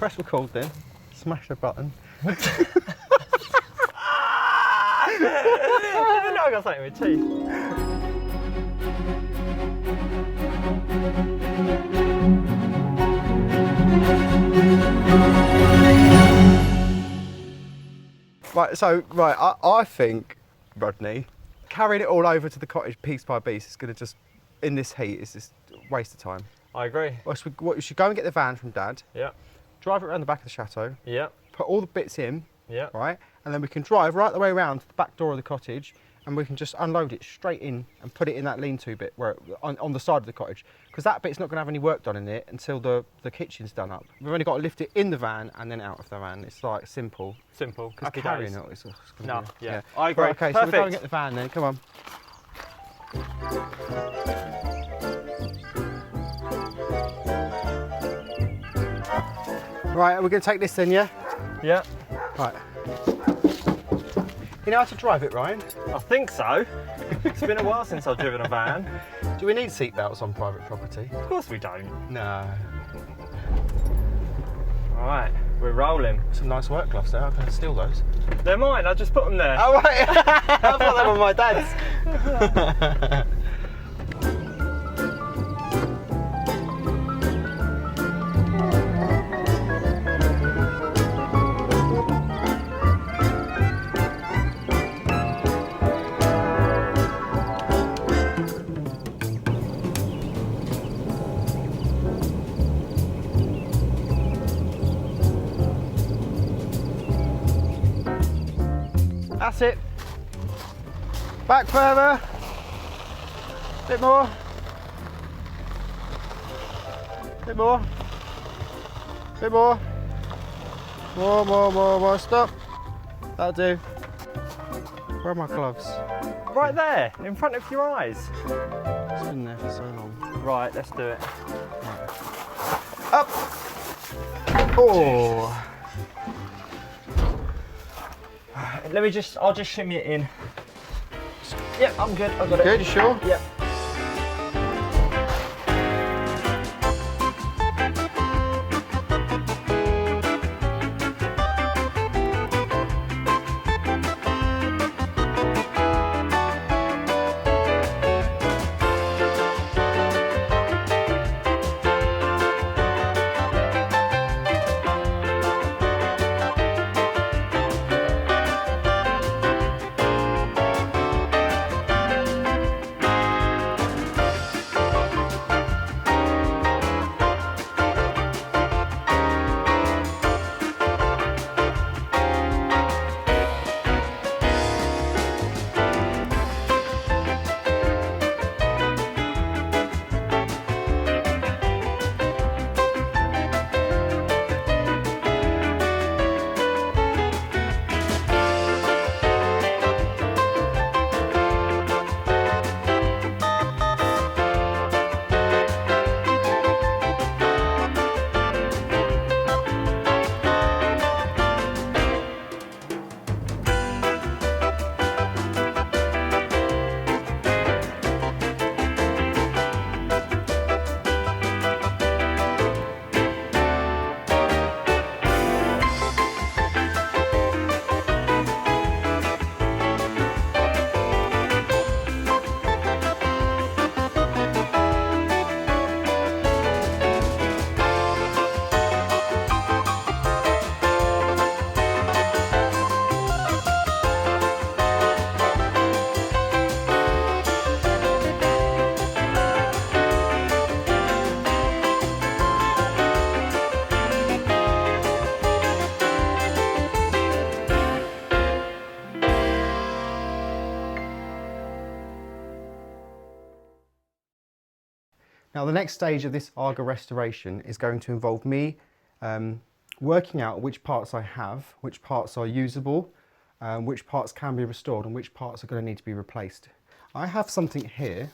Press record then. Smash the button. I know I got something with teeth. Right, I think, Rodney, carrying it all over to the cottage piece by piece is going to just, in this heat, is just a waste of time. I agree. We should go and get the van from Dad. Yeah. Drive it around the back of the chateau. Yeah. Put all the bits in. Yeah. Right, and then we can drive right the way around to the back door of the cottage, and we can just unload it straight in and put it in that lean-to bit where on the side of the cottage, because that bit's not going to have any work done in it until the kitchen's done up. We've only got to lift it in the van and then out of the van. It's like simple. Simple. Because carrying it, it's no, be, yeah. I agree. Right, okay, perfect. so we'll go and get the van then. Come on. Right, we're going to take this then, yeah? Yeah. Right. You know how to drive it, Ryan? I think so. It's been a while since I've driven a van. Do we need seatbelts on private property? Of course we don't. No. Alright, we're rolling. Some nice work gloves there. I'm going to steal those. They're mine, I just put them there. Oh, right. I thought they were my dad's. That's it. Back further. Bit more. Bit more. Bit more. More. Stop. That'll do. Where are my gloves? Right there, in front of your eyes. It's been there for so long. Right, let's do it. Right. Up. Oh. I'll just shimmy it in. Yep, I'm good, I got it. Good, you sure? Yep. Now the next stage of this Aga restoration is going to involve me working out which parts I have, which parts are usable, which parts can be restored and which parts are going to need to be replaced. I have something here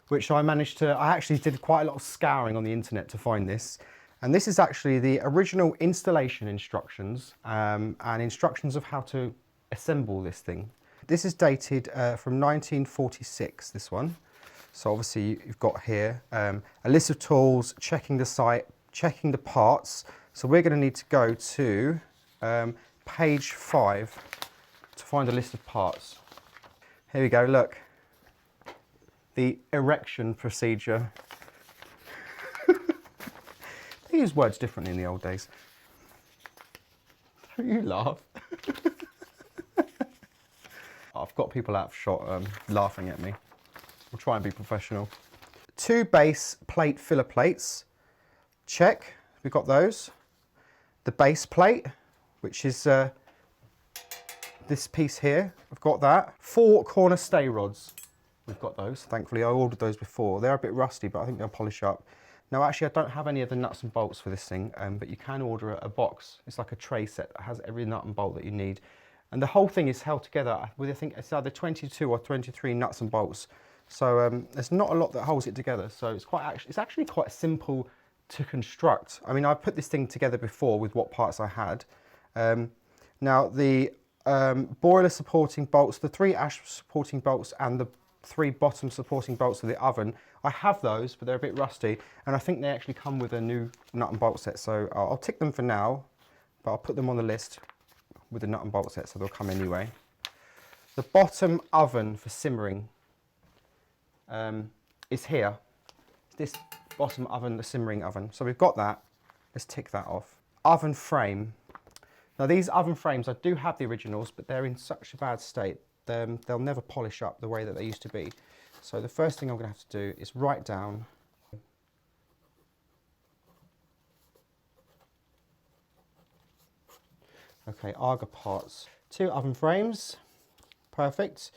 which I actually did quite a lot of scouring on the internet to find this, and this is actually the original installation instructions and instructions of how to assemble this thing. This is dated from 1946, this one. So obviously you've got here a list of tools, checking the site, checking the parts. So we're going to need to go to page 5 to find a list of parts. Here we go, look. The erection procedure. They use words differently in the old days. Don't you laugh? I've got people out of shot laughing at me. I'll try and be professional. 2 base plate filler plates. Check, we've got those. The base plate, which is this piece here, I've got that. 4 corner stay rods, we've got those. Thankfully, I ordered those before. They're a bit rusty, but I think they'll polish up. Now, actually, I don't have any of the nuts and bolts for this thing, but you can order a box. It's like a tray set that has every nut and bolt that you need. And the whole thing is held together with, I think it's either 22 or 23 nuts and bolts. So there's not a lot that holds it together. So it's actually quite simple to construct. I mean, I put this thing together before with what parts I had. Now the boiler supporting bolts, the 3 ash supporting bolts and the 3 bottom supporting bolts of the oven, I have those, but they're a bit rusty. And I think they actually come with a new nut and bolt set. So I'll tick them for now, but I'll put them on the list with the nut and bolt set, so they'll come anyway. The bottom oven for simmering is here. This bottom oven, the simmering oven. So we've got that. Let's tick that off. Oven frame. Now these oven frames, I do have the originals, but they're in such a bad state. They'll never polish up the way that they used to be. So the first thing I'm going to have to do is write down okay, Aga parts. 2 oven frames, perfect.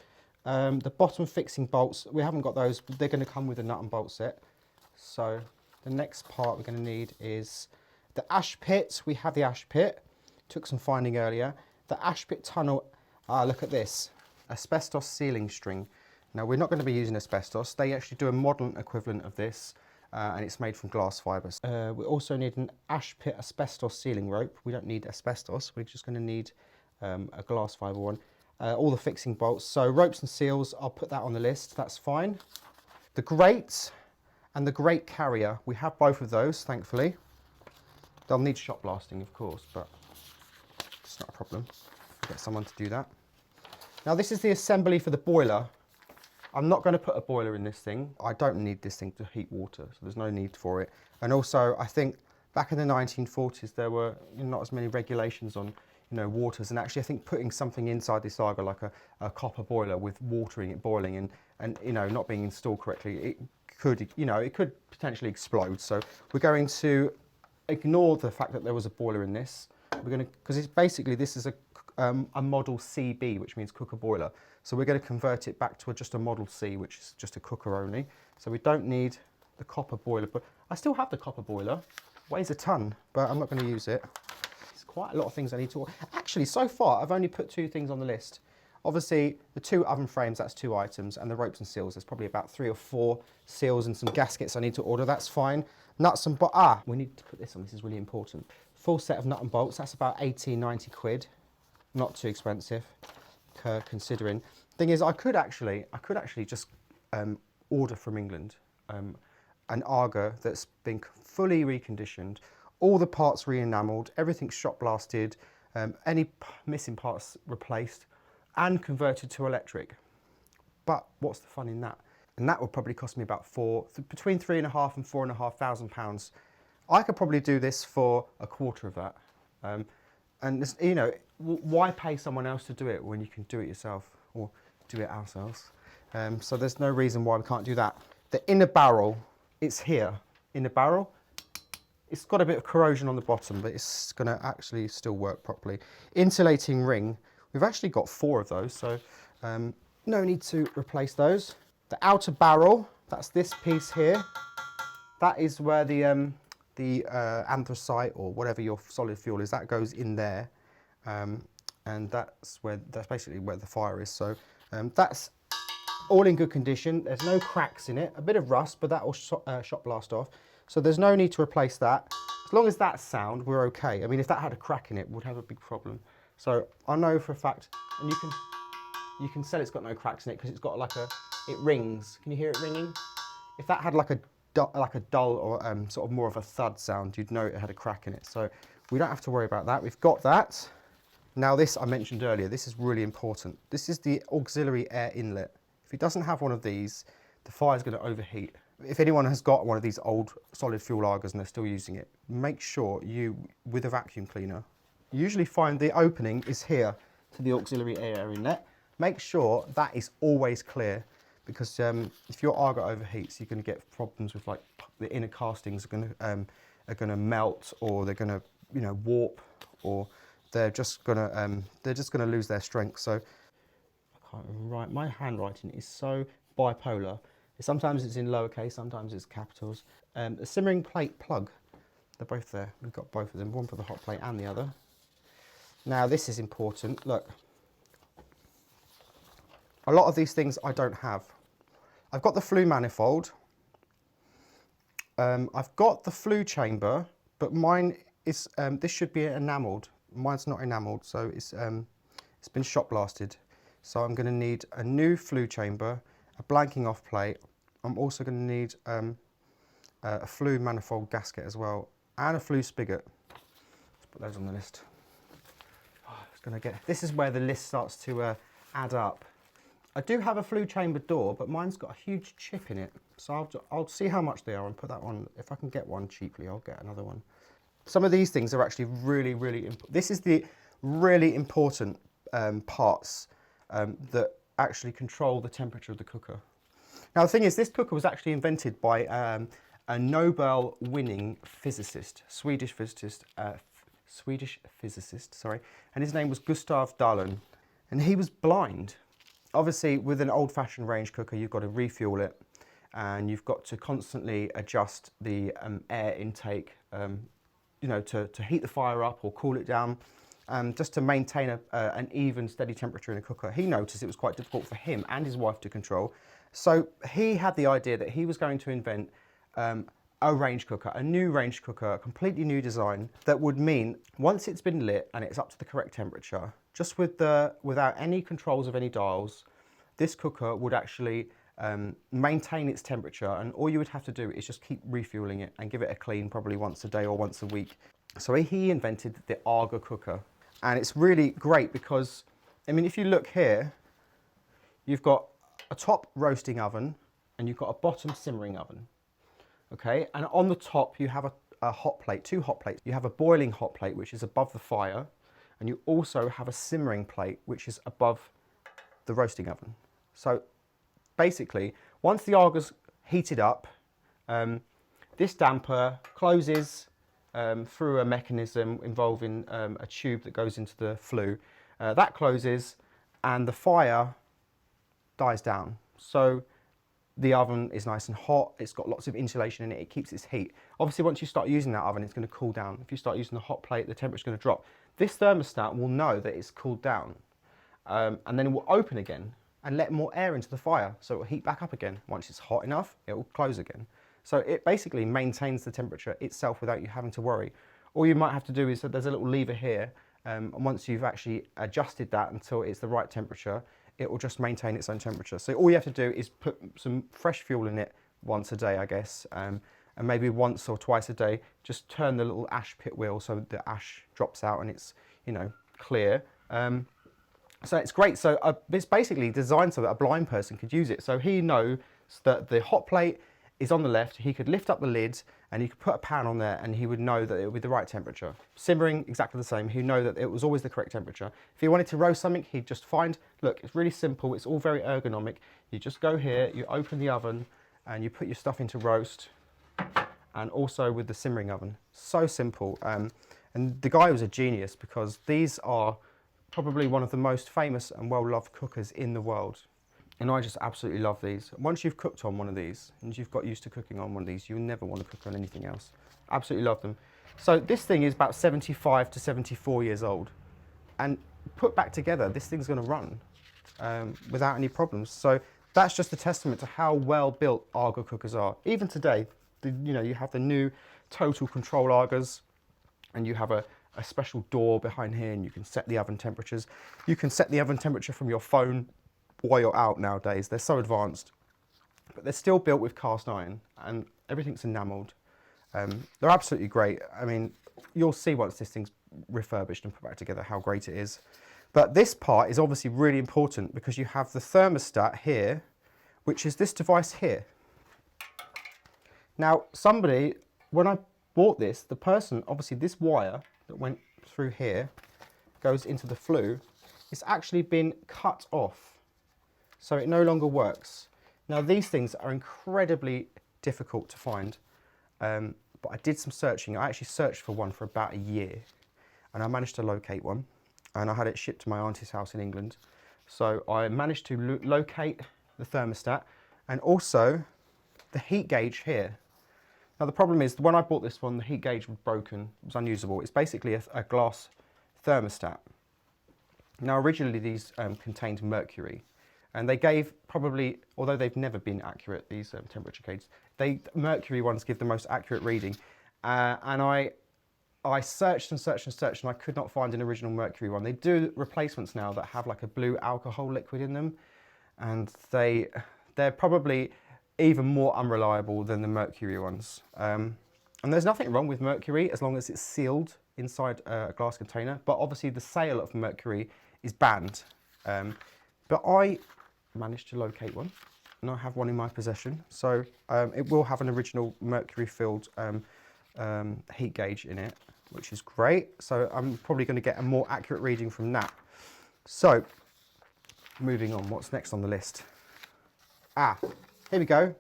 The bottom fixing bolts, we haven't got those, but they're going to come with a nut and bolt set. So the next part we're going to need is the ash pit. We have the ash pit, took some finding earlier. The ash pit tunnel, look at this, asbestos sealing string. Now we're not going to be using asbestos, they actually do a modern equivalent of this. And it's made from glass fibres. We also need an ash pit asbestos sealing rope. We don't need asbestos, we're just going to need a glass fibre one. All the fixing bolts, so ropes and seals, I'll put that on the list, that's fine. The grate and the grate carrier, we have both of those, thankfully. They'll need shot blasting, of course, but it's not a problem. I'll get someone to do that. Now this is the assembly for the boiler. I'm not going to put a boiler in this thing. I don't need this thing to heat water, so there's no need for it. And also, I think back in the 1940s, there were not as many regulations on, waters. And actually, I think putting something inside this Aga, like a copper boiler with watering it, boiling, and not being installed correctly, it could potentially explode. So we're going to ignore the fact that there was a boiler in this. We're going to, because it's basically, this is a model CB, which means cooker boiler. So we're going to convert it back to just a Model C, which is just a cooker only. So we don't need the copper boiler, but I still have the copper boiler. Weighs a ton, but I'm not going to use it. There's quite a lot of things I need to... Actually, so far, I've only put 2 things on the list. Obviously, the 2 oven frames, that's 2 items, and the ropes and seals, there's probably about 3 or 4 seals and some gaskets I need to order, that's fine. Nuts and bolts, we need to put this on, this is really important. Full set of nut and bolts, that's about 18, 90 quid. Not too expensive, considering. Thing is, I could actually just order from England an Aga that's been fully reconditioned, all the parts re-enamelled, everything's shot blasted, any missing parts replaced, and converted to electric. But what's the fun in that? And that would probably cost me about between £3,500 and £4,500. I could probably do this for a quarter of that. And this, why pay someone else to do it when you can do it yourself or do it ourselves? So there's no reason why we can't do that. The inner barrel, it's here. Inner barrel, it's got a bit of corrosion on the bottom, but it's going to actually still work properly. Insulating ring, we've actually got 4 of those, so no need to replace those. The outer barrel, that's this piece here. That is where the anthracite or whatever your solid fuel is, that goes in there, and that's basically where the fire is. So that's all in good condition. There's no cracks in it, a bit of rust, but that will shot blast off. So there's no need to replace that. As long as that's sound, we're okay. I mean, if that had a crack in it, we'd have a big problem. So I know for a fact, and you can tell it's got no cracks in it because it's got like it rings. Can you hear it ringing? If that had like a like a dull or sort of more of a thud sound, you'd know it had a crack in it. So we don't have to worry about that. We've got that. Now this I mentioned earlier, this is really important. This is the auxiliary air inlet. If it doesn't have one of these, the fire's going to overheat. If anyone has got one of these old solid fuel lagers and they're still using it, make sure you, with a vacuum cleaner, you usually find the opening is here to the auxiliary air inlet. Make sure that is always clear, because if your Aga overheats, you're going to get problems with, like, the inner castings are going to melt, or they're going to warp, or they're just going to lose their strength. So I can't even write. My handwriting is so bipolar. Sometimes it's in lowercase, sometimes it's capitals. A simmering plate plug, they're both there. We've got both of them, one for the hot plate and the other. Now this is important. Look, a lot of these things I don't have. I've got the flue manifold. I've got the flue chamber, but mine is, this should be enamelled. Mine's not enamelled, so it's been shot blasted. So I'm going to need a new flue chamber, a blanking off plate. I'm also going to need a flue manifold gasket as well, and a flue spigot. Let's put those on the list. This is where the list starts to add up. I do have a flue chamber door, but mine's got a huge chip in it. So I'll see how much they are and put that on. If I can get one cheaply, I'll get another one. Some of these things are actually really, really important. This is the really important parts that actually control the temperature of the cooker. Now the thing is, this cooker was actually invented by a Nobel-winning physicist, Swedish physicist, sorry, and his name was Gustav Dalén, and he was blind. Obviously, with an old-fashioned range cooker, you've got to refuel it, and you've got to constantly adjust the air intake, to heat the fire up or cool it down, just to maintain an even, steady temperature in a cooker. He noticed it was quite difficult for him and his wife to control, so he had the idea that he was going to invent a range cooker, a new range cooker, a completely new design that would mean once it's been lit and it's up to the correct temperature, just without any controls of any dials, this cooker would actually maintain its temperature, and all you would have to do is just keep refueling it and give it a clean probably once a day or once a week. So he invented the Aga cooker, and it's really great because, I mean, if you look here, you've got a top roasting oven and you've got a bottom simmering oven. Okay, and on the top you have a hot plate, two hot plates. You have a boiling hot plate which is above the fire, and you also have a simmering plate which is above the roasting oven. So basically, once the Aga's heated up, this damper closes through a mechanism involving a tube that goes into the flue. That closes and the fire dies down. So the oven is nice and hot, it's got lots of insulation in it, it keeps its heat. Obviously once you start using that oven, it's going to cool down. If you start using the hot plate, the temperature's going to drop. This thermostat will know that it's cooled down, and then it will open again and let more air into the fire, so it will heat back up again. Once it's hot enough, it will close again. So it basically maintains the temperature itself without you having to worry. All you might have to do is that there's a little lever here, and once you've actually adjusted that until it's the right temperature, it will just maintain its own temperature. So all you have to do is put some fresh fuel in it once a day, I guess, and maybe once or twice a day, just turn the little ash pit wheel so the ash drops out and it's, clear. So it's great. So it's basically designed so that a blind person could use it. So he knows that the hot plate is on the left, he could lift up the lid and he could put a pan on there and he would know that it would be the right temperature. Simmering, exactly the same. He'd know that it was always the correct temperature. If he wanted to roast something, he'd just find, look, it's really simple. It's all very ergonomic. You just go here, you open the oven and you put your stuff into roast, and also with the simmering oven. So simple. And the guy was a genius because these are probably one of the most famous and well-loved cookers in the world. And I just absolutely love these. Once you've cooked on one of these and you've got used to cooking on one of these, you'll never want to cook on anything else. Absolutely love them. So this thing is about 75 to 74 years old. And put back together, this thing's going to run without any problems. So that's just a testament to how well built Aga cookers are. Even today, you have the new total control Agas, and you have a special door behind here, and you can set the oven temperatures. You can set the oven temperature from your phone while you're out nowadays. They're so advanced. but they're still built with cast iron and everything's enamelled. They're absolutely great. I mean, you'll see once this thing's refurbished and put back together how great it is. But this part is obviously really important because you have the thermostat here, which is this device here. Now, somebody, when I bought this, the person, obviously this wire that went through here goes into the flue, it's actually been cut off, so it no longer works. Now, these things are incredibly difficult to find, but I did some searching. I actually searched for one for about a year, and I managed to locate one, and I had it shipped to my auntie's house in England. So I managed to locate the thermostat and also the heat gauge here. Now the problem is, when I bought this one, the heat gauge was broken, it was unusable. It's basically a glass thermostat. Now originally these contained mercury, and they gave probably, although they've never been accurate, these temperature gauges, mercury ones give the most accurate reading. And I searched and searched and searched, and I could not find an original mercury one. They do replacements now that have like a blue alcohol liquid in them, and they're probably even more unreliable than the mercury ones. And there's nothing wrong with mercury as long as it's sealed inside a glass container, but obviously the sale of mercury is banned. But I managed to locate one, and I have one in my possession. So it will have an original mercury-filled heat gauge in it, which is great. So I'm probably going to get a more accurate reading from that. So moving on, what's next on the list? Here we go.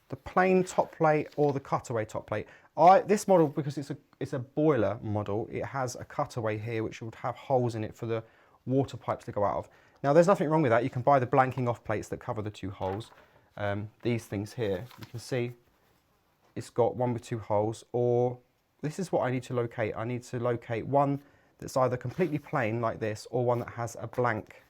The plain top plate or the cutaway top plate. This model, because it's a boiler model, it has a cutaway here which would have holes in it for the water pipes to go out of. Now there's nothing wrong with that. You can buy the blanking off plates that cover the two holes. These things here, you can see it's got one with two holes, or this is what I need to locate. I need to locate one that's either completely plain like this or one that has a blank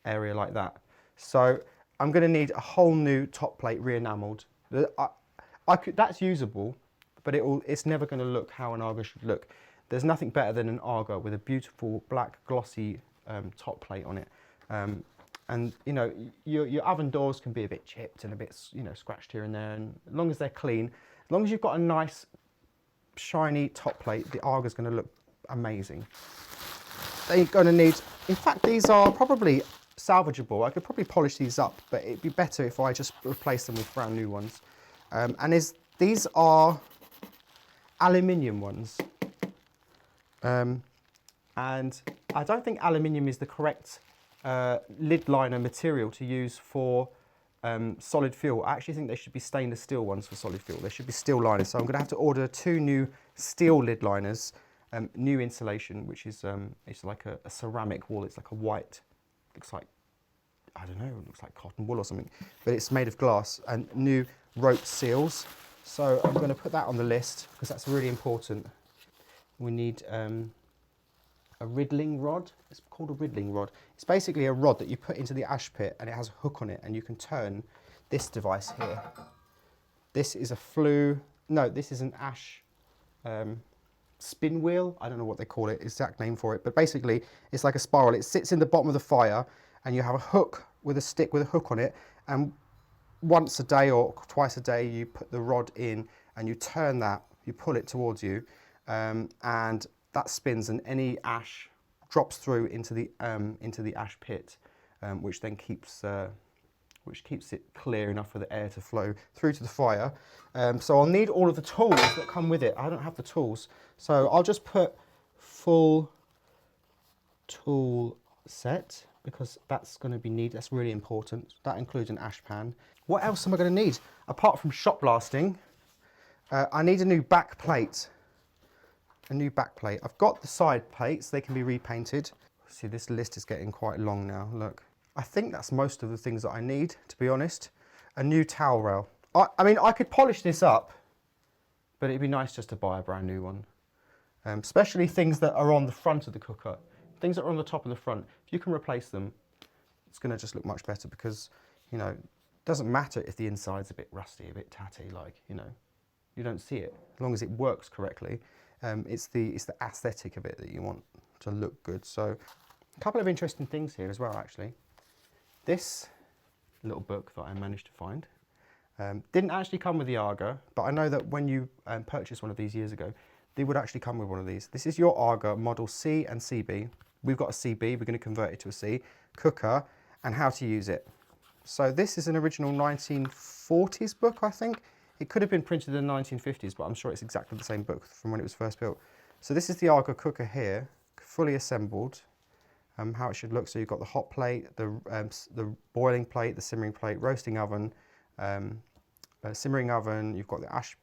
area like that. So I'm going to need a whole new top plate re-enamelled. That's usable, but it's never going to look how an Aga should look. There's nothing better than an Aga with a beautiful black glossy top plate on it. And you know, your oven doors can be a bit chipped and a bit, you know, scratched here and there, and as long as they're clean, as long as you've got a nice shiny top plate, the Aga's going to look amazing. They're going to need, in fact, these are probably salvageable. I could probably polish these up, but it'd be better if I just replace them with brand new ones. These are aluminium ones, and I don't think aluminium is the correct lid liner material to use for solid fuel. I actually think they should be stainless steel ones for solid fuel. They should be steel liners. So I'm going to have to order 2 new steel lid liners, new insulation, which is it's like a ceramic wall. It's like a white, looks like, I don't know, it looks like cotton wool or something, but it's made of glass, and new rope seals. So I'm going to put that on the list because that's really important. We need a riddling rod. It's called a riddling rod. It's basically a rod that you put into the ash pit, and it has a hook on it, and you can turn this device here. This is a flue. No, this is an ash spin wheel. I don't know what they call it, exact name for it, but basically it's like a spiral. It sits in the bottom of the fire, and you have a hook with a stick with a hook on it, and once a day or twice a day you put the rod in and you turn that, you pull it towards you, and that spins, and any ash drops through into the ash pit, which then keeps it clear enough for the air to flow through to the fire. So I'll need all of the tools that come with it. I don't have the tools, so I'll just put full tool set, because that's going to be needed. That's really important. That includes an ash pan. What else am I going to need apart from shot blasting? I need a new back plate. A new back plate. I've got the side plates, they can be repainted. See, this list is getting quite long now, look. I think that's most of the things that I need, to be honest. A new towel rail. I mean, I could polish this up, but it'd be nice just to buy a brand new one. Especially things that are on the front of the cooker. Things that are on the top of the front, if you can replace them, it's going to just look much better, because, you know, it doesn't matter if the inside's a bit rusty, a bit tatty, like, you know, you don't see it, as long as it works correctly. It's the aesthetic of it that you want to look good. So a couple of interesting things here as well, actually. This little book that I managed to find. Didn't actually come with the Aga, but I know that when you purchased one of these years ago, they would actually come with one of these. This is your Aga model C and CB. We've got a CB, we're going to convert it to a C, cooker, and how to use it. So this is an original 1940s book, I think. It could have been printed in the 1950s, but I'm sure it's exactly the same book from when it was first built. So this is the Aga cooker here, fully assembled, how it should look. So you've got the hot plate, the boiling plate, the simmering plate, roasting oven, simmering oven, you've got the ash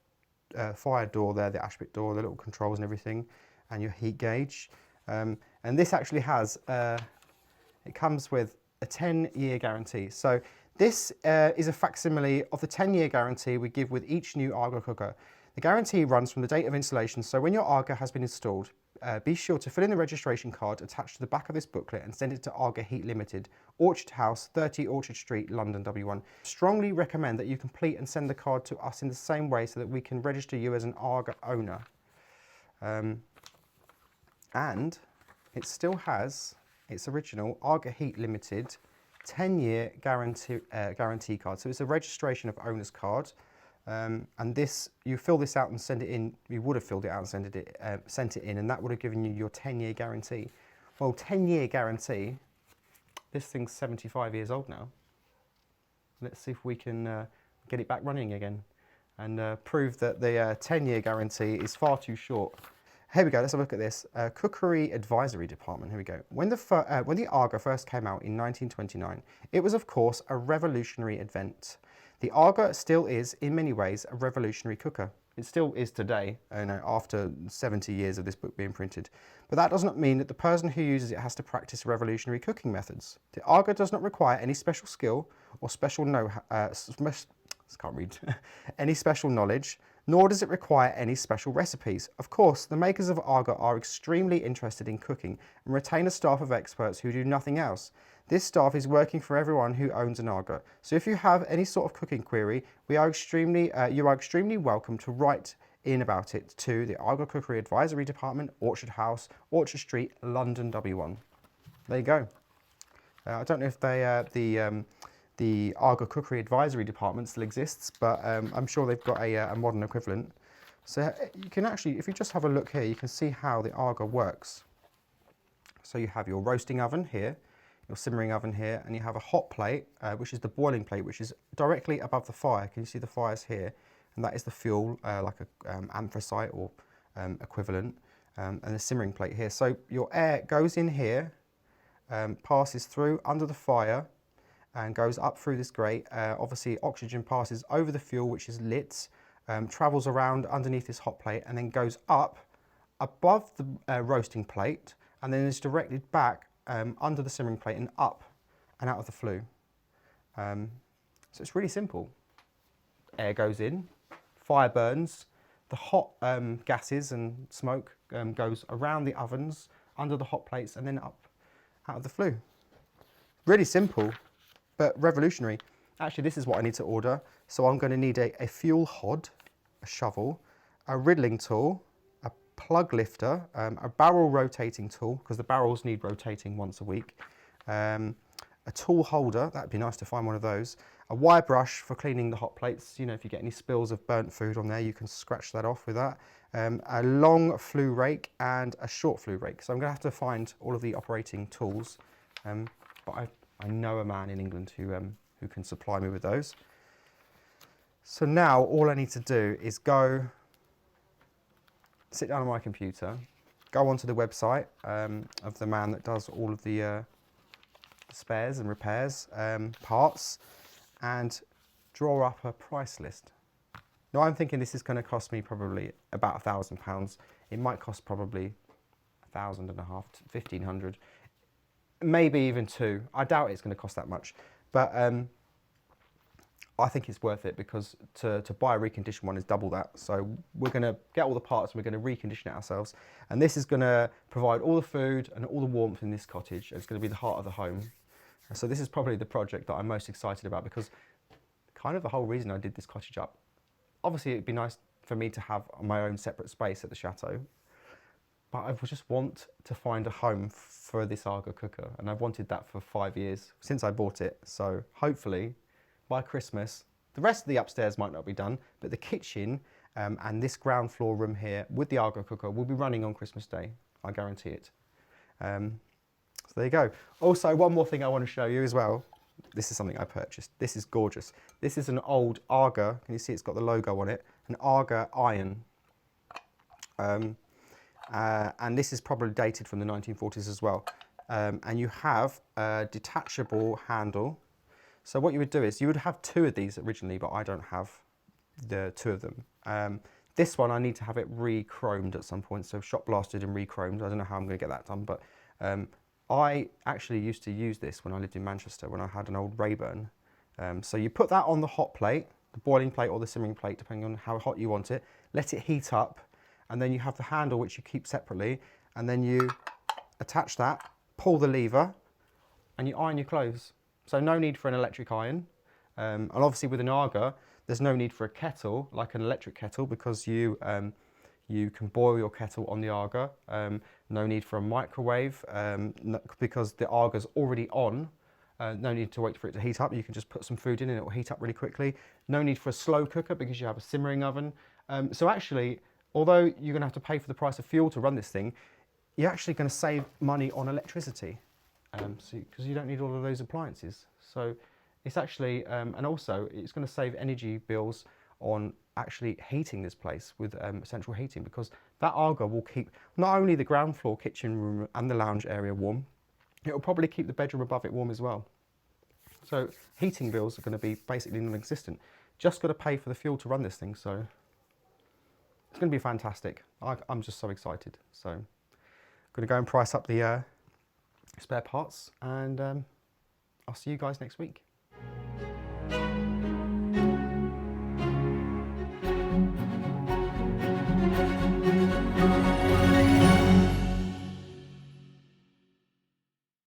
fire door there, the ash pit door, the little controls and everything, and your heat gauge. And this actually has, it comes with a 10-year guarantee. So this is a facsimile of the 10-year guarantee we give with each new Aga cooker. The guarantee runs from the date of installation, so when your Aga has been installed, be sure to fill in the registration card attached to the back of this booklet and send it to Aga Heat Limited, Orchard House, 30 Orchard Street, London, W1. Strongly recommend that you complete and send the card to us in the same way so that we can register you as an Aga owner. And it still has its original Aga Heat Limited 10-year guarantee card. So it's a registration of owner's card. And this, you fill this out and send it in. You would have filled it out and sent it in, and that would have given you your 10-year guarantee. Well, 10-year guarantee. This thing's 75 years old now. Let's see if we can get it back running again, and prove that the 10-year guarantee is far too short. Here we go. Let's have a look at this. Cookery Advisory Department. Here we go. When the Aga first came out in 1929, it was of course a revolutionary event. The Aga still is, in many ways, a revolutionary cooker. It still is today, after 70 years of this book being printed. But that does not mean that the person who uses it has to practice revolutionary cooking methods. The Aga does not require any special skill or special any special knowledge, nor does it require any special recipes. Of course, the makers of Aga are extremely interested in cooking and retain a staff of experts who do nothing else. This staff is working for everyone who owns an Aga. So if you have any sort of cooking query, you are extremely welcome to write in about it to the Aga Cookery Advisory Department, Orchard House, Orchard Street, London, W1. There you go. I don't know if the Aga Cookery Advisory Department still exists, but I'm sure they've got a modern equivalent. So you can actually, if you just have a look here, you can see how the Aga works. So you have your roasting oven here, your simmering oven here, and you have a hot plate, which is the boiling plate, which is directly above the fire. Can you see the fires here? And that is the fuel, like a anthracite or equivalent, and the simmering plate here. So your air goes in here, passes through under the fire, and goes up through this grate. Obviously, oxygen passes over the fuel, which is lit, travels around underneath this hot plate, and then goes up above the roasting plate, and then is directed back under the simmering plate and up and out of the flue. So it's really simple. Air goes in, fire burns, the hot gases and smoke goes around the ovens, under the hot plates, and then up out of the flue. Really simple, but revolutionary. Actually, this is what I need to order. So I'm going to need a fuel hod, a shovel, a riddling tool, a plug lifter, a barrel rotating tool, because the barrels need rotating once a week, a tool holder, that'd be nice to find one of those, a wire brush for cleaning the hot plates. You know, if you get any spills of burnt food on there, you can scratch that off with that, a long flue rake and a short flue rake. So I'm going to have to find all of the operating tools, but I know a man in England who can supply me with those. So now all I need to do is go sit down on my computer, go onto the website of the man that does all of the spares and repairs, parts, and draw up a price list. Now I'm thinking this is going to cost me probably about £1,000. It might cost probably £1,500, 1,500. Maybe even two. I doubt it's going to cost that much, but I think it's worth it, because to buy a reconditioned one is double that. So we're going to get all the parts and we're going to recondition it ourselves. And this is going to provide all the food and all the warmth in this cottage. It's going to be the heart of the home. So this is probably the project that I'm most excited about, because kind of the whole reason I did this cottage up. Obviously it'd be nice for me to have my own separate space at the chateau, but I just want to find a home for this Aga cooker, and I've wanted that for 5 years since I bought it. So hopefully by Christmas, the rest of the upstairs might not be done, but the kitchen and this ground floor room here with the Aga cooker will be running on Christmas Day. I guarantee it. So there you go. Also, one more thing I want to show you as well. This is something I purchased. This is gorgeous. This is an old Aga. Can you see it's got the logo on it? An Aga iron. And this is probably dated from the 1940s as well. And you have a detachable handle. So what you would do is you would have 2 of these originally, but I don't have the 2 of them. This one I need to have it re-chromed at some point, so shot blasted and re-chromed. I don't know how I'm going to get that done, but I actually used to use this when I lived in Manchester when I had an old Rayburn. So you put that on the hot plate, the boiling plate or the simmering plate, depending on how hot you want it. Let it heat up, and then you have the handle which you keep separately, and then you attach that, pull the lever, and you iron your clothes. So no need for an electric iron. And obviously with an Aga, there's no need for a kettle, like an electric kettle, because you can boil your kettle on the Aga. No need for a microwave, because the Aga's already on. No need to wait for it to heat up. You can just put some food in and it will heat up really quickly. No need for a slow cooker because you have a simmering oven. So actually, although you're going to have to pay for the price of fuel to run this thing, you're actually going to save money on electricity, because you don't need all of those appliances. So it's actually, and also it's going to save energy bills on actually heating this place with central heating, because that Aga will keep not only the ground floor kitchen room and the lounge area warm, it will probably keep the bedroom above it warm as well. So heating bills are going to be basically non-existent. Just got to pay for the fuel to run this thing, so it's going to be fantastic. I'm just so excited. So I'm going to go and price up the spare parts, and I'll see you guys next week.